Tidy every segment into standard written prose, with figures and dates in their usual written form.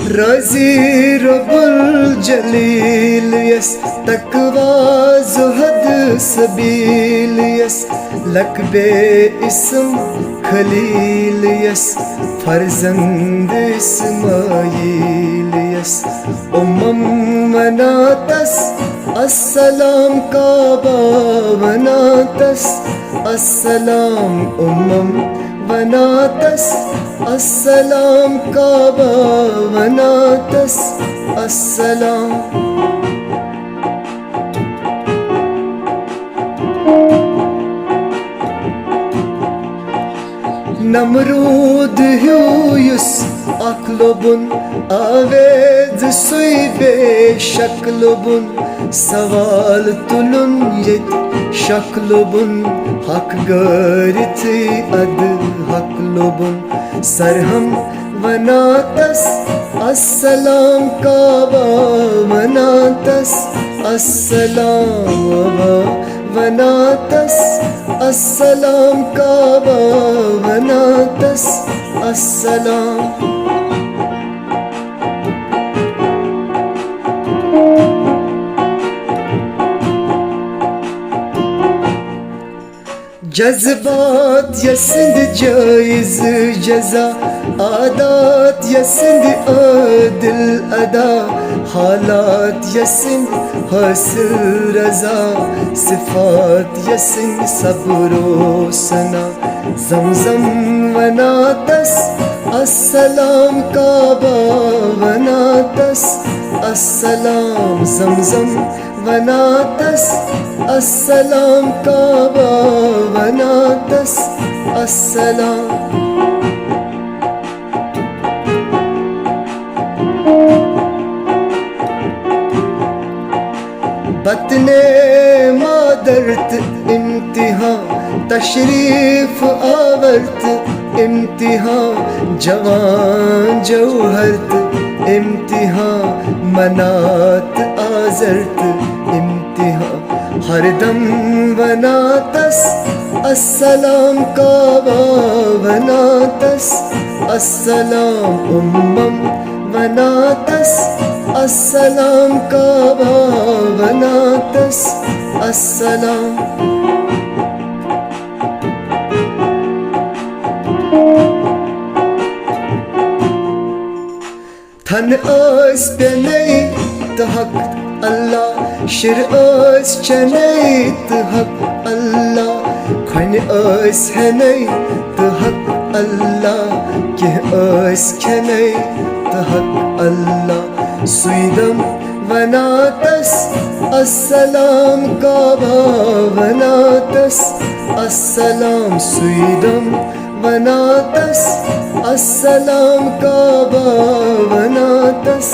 رازی رب الجلیل یس تقوی زہد سبیل یس لک بے اسم خلیل یس فرزند اسماعیل یس وناتس السلام کعبہ وناتس السلام وناتس السلام کعبہ وناتس السلام نمرود ہیو یس اکھ لوبن آویز سوی بے شک لوبن سوال تلن یت شک لوبن حق گرت اد حق لوبن سرہم وناتس السلام کعبہ وناتس السلام وناتس السلام کعبہ وناتس السلام جذبات یسند جائز جزا عادات یسند عادل ادا حالات یسند حاصل رضا صفات یسند صبر و ثنا زمزم وناتس السلام کعبہ وناتس السلام زمزم وناتس السلام کعبہ وناتس السلام بطن مادرت انتہا تشریف آورت انتہا جوان جوہرت امتحا منات آزرت امتحا ہر دم وناتس السلام کعبہ وناتس السلام وناتس السلام کعبہ وناتس السلام تھن آس پینی تحق اللہ شر آس چنی تحق اللہ کھن آس ہنی تحق اللہ کہ آس کھنی تحق اللہ سویدم وناتس السلام کعبہ وناتس السلام سویدم وناتس السلام کعبہ وناتس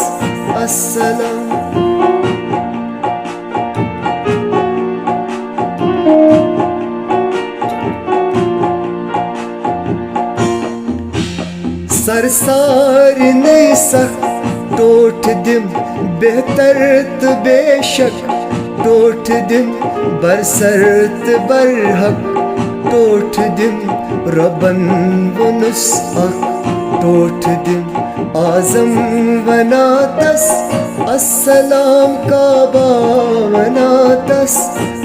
السلام سرسار نئی سخت ٹوٹ دم بہتر تو بے شک ٹوٹ دم برسرت برحق ٹوٹ دم ربن ونس اخ ٹوٹ دم اعظم وناتس السلام کعبہ وناتس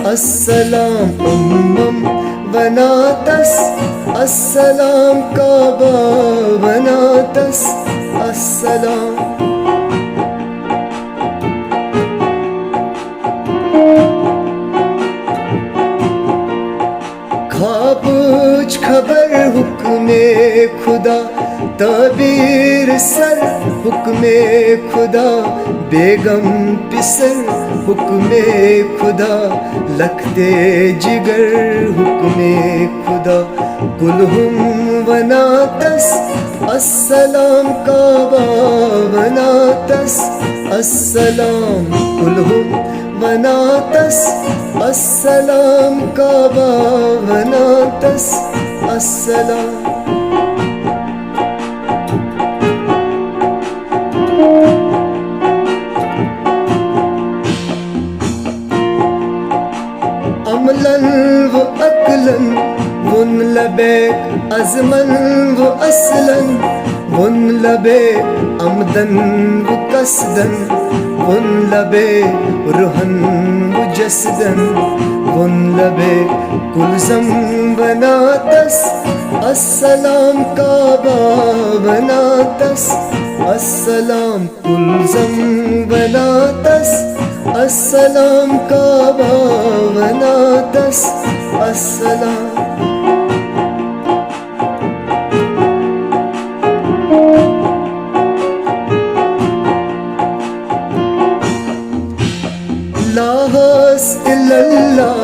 السلام وناتس السلام کعبہ وناتس السلام خوابچ خبر حکم خدا تعبیر سر حکم خدا بیگم پسر حکم خدا لکھ دے جگر حکم خدا کلہم وناتس السلام کعبہ وناتس السلام کلہم وناتس السلام کعبہ وناتس السلام عملاً و عقلاً ون لبیک عزماً و اصلاً ون لبے عمدن و قصدن ون لبے روحن و جسدن ون لبے کلزم بناتس السلام کعبہ بناتس السلام کلزم بناتس السلام کعبہ بناتس السلام لا هاس إلا الله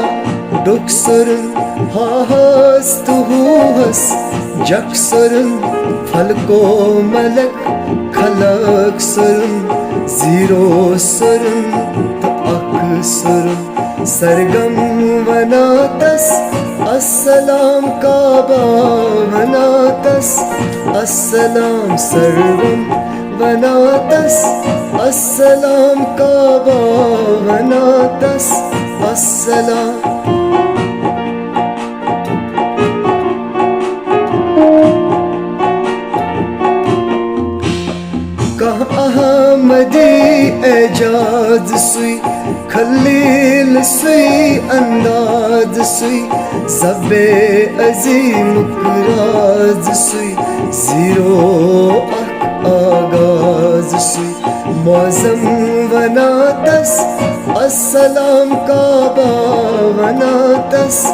دكسرن ها هاس تهوهس جكسرن فلكو ملك خلق سرن زيرو سرن تأكسرن سرگم وناتس السلام كعبة وناتس السلام سرگم وناتس السلام كعبة وناتس السلام احمدی اعجاز سوی خلیل سوی انداز سوی زب عظیم اقراز سوی زیرو آغاز سوی معظم وناتس السلام کعبہ وناتس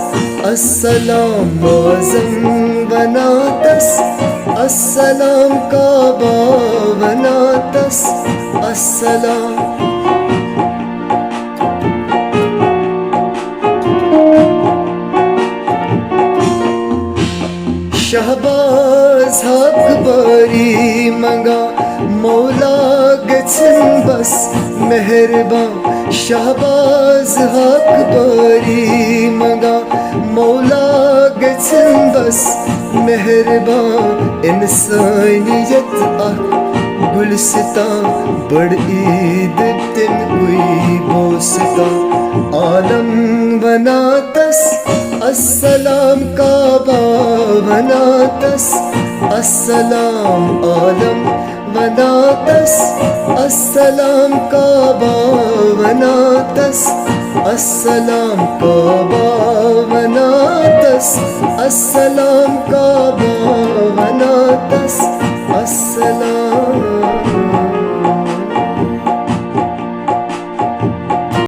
السلام معظم وناتس السلام کعبہ وناتس السلام شہباز حق باری منگا مولا گچن بس مہربان شہباز حق باری منگا مولا گچن بس مہربان انسانیت گلستان بڑ عید تن کوئی بوستان عالم بناتس السلام کعبہ بناتس السلام عالم بناتس السلام کعبہ بناتس السلام کعبہ بناتس السلام کعبہ بناتس السلام